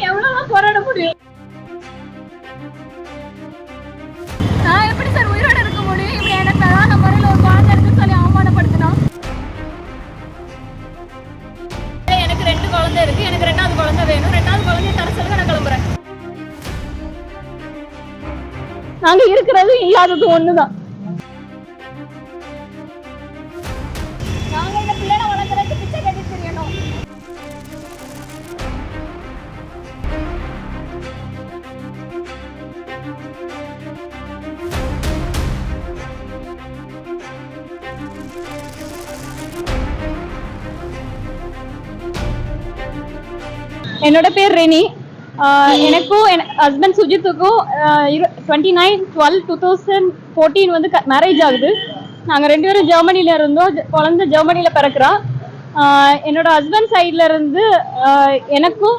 எவ்வளவு போராட முடியும்? நான் எப்படி சார் உயிரோட இருக்க முடியும்? இப்படி எனக்கு அழகான முறையில் ஒரு குழந்தை இருக்குன்னு சொல்லி அவமானப்படுத்தினோம். எனக்கு 2 குழந்தை இருக்கு, எனக்கு 2வது குழந்தை வேணும், 2வது குழந்தைய தர சொல்லுங்க, நான் கிளம்புறேன். நாங்க இருக்கிறது இல்லாதது ஒண்ணுதான். நாங்க இந்த பிள்ளைகளை வளர்க்கறதுக்கு பிச்சை கட்டி தெரியணும். என்னோட பேர் ரெனி. எனக்கும் என் ஹஸ்பண்ட் சுஜித்துக்கும் 29/12/2014 வந்து மேரேஜ் ஆகுது. நாங்கள் 2 பேரும் ஜெர்மனியில் இருந்தோம். குழந்தை ஜெர்மனியில் பிறக்கிறோம். என்னோட ஹஸ்பண்ட் சைடில் இருந்து எனக்கும்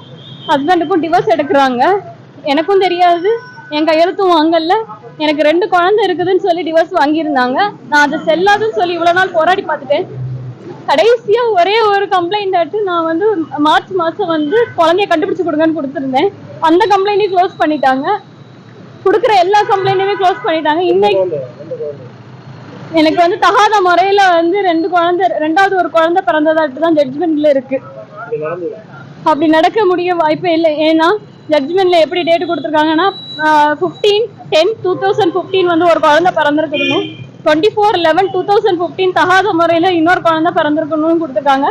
ஹஸ்பண்டுக்கும் டிவோர்ஸ் எடுக்கிறாங்க. எனக்கும் தெரியாது, என் கையெழுத்தும் வாங்கல. எனக்கு 2 குழந்தை இருக்குதுன்னு சொல்லி டிவோர்ஸ் வாங்கியிருந்தாங்க. நான் அதை செல்லாதுன்னு சொல்லி இவ்வளோ நாள் போராடி பார்த்துட்டேன். கடைசியா ஒரே ஒரு கம்ப்ளைண்ட் ஆட்டு நான் வந்து மார்ச் மாசம் வந்து குழந்தைய கண்டுபிடிச்சு கொடுங்கன்னு கொடுத்துருந்தேன். அந்த கம்ப்ளைண்டையும் க்ளோஸ் பண்ணிட்டாங்க. கொடுக்குற எல்லா கம்ப்ளைண்டையுமே க்ளோஸ் பண்ணிட்டாங்க. இன்னைக்கு எனக்கு வந்து தகாத முறையில வந்து 2 குழந்தை, 2வது ஒரு குழந்தை பிறந்ததாட்டு தான் ஜட்ஜ்மெண்ட்ல இருக்கு. அப்படி நடக்க முடிய வாய்ப்பே இல்லை. ஏன்னா ஜட்ஜ்மெண்ட்ல எப்படி டேட் கொடுத்துருக்காங்கன்னா 15/10/2015 வந்து ஒரு குழந்தை பிறந்திருக்கணும். 24/11/2015 தகாத முறையில இன்னொரு குழந்தை பிறந்திருக்கணும்னு கொடுத்துருக்காங்க.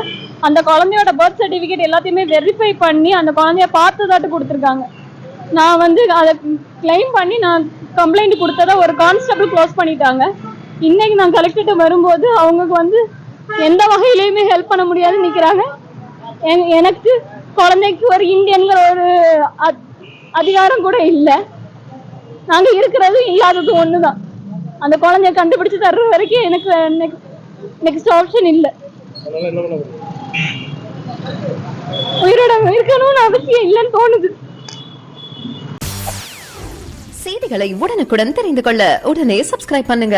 அந்த குழந்தையோட பர்த் சர்டிபிகேட் எல்லாத்தையுமே வெரிஃபை பண்ணி அந்த குழந்தைய பார்த்ததாட்டு கொடுத்துருக்காங்க. நான் வந்து அதை கிளைம் பண்ணி நான் கம்ப்ளைண்ட் கொடுத்ததை ஒரு கான்ஸ்டபிள் க்ளோஸ் பண்ணிட்டாங்க. இன்னைக்கு நான் கலெக்டர்கிட்ட வரும்போது அவங்களுக்கு வந்து எந்த வகையிலையுமே ஹெல்ப் பண்ண முடியாதுன்னு நிற்கிறாங்க. எனக்கு குழந்தைக்கு ஒரு இந்தியன்கிற ஒரு அதிகாரம் கூட இல்லை. நாங்கள் இருக்கிறது இல்லாதது ஒண்ணுதான். அந்த குழந்தைய கண்டுபிடிச்சு தர்ற வரைக்கும் எனக்கு நெக்ஸ்ட் ஆப்ஷன் இல்லை. உயிரோட இருக்கணும்னு அவசியம் இல்லைன்னு தோணுது. செய்திகளை உடனுக்குடன் தெரிந்து கொள்ள உடனே சப்ஸ்கிரைப் பண்ணுங்க.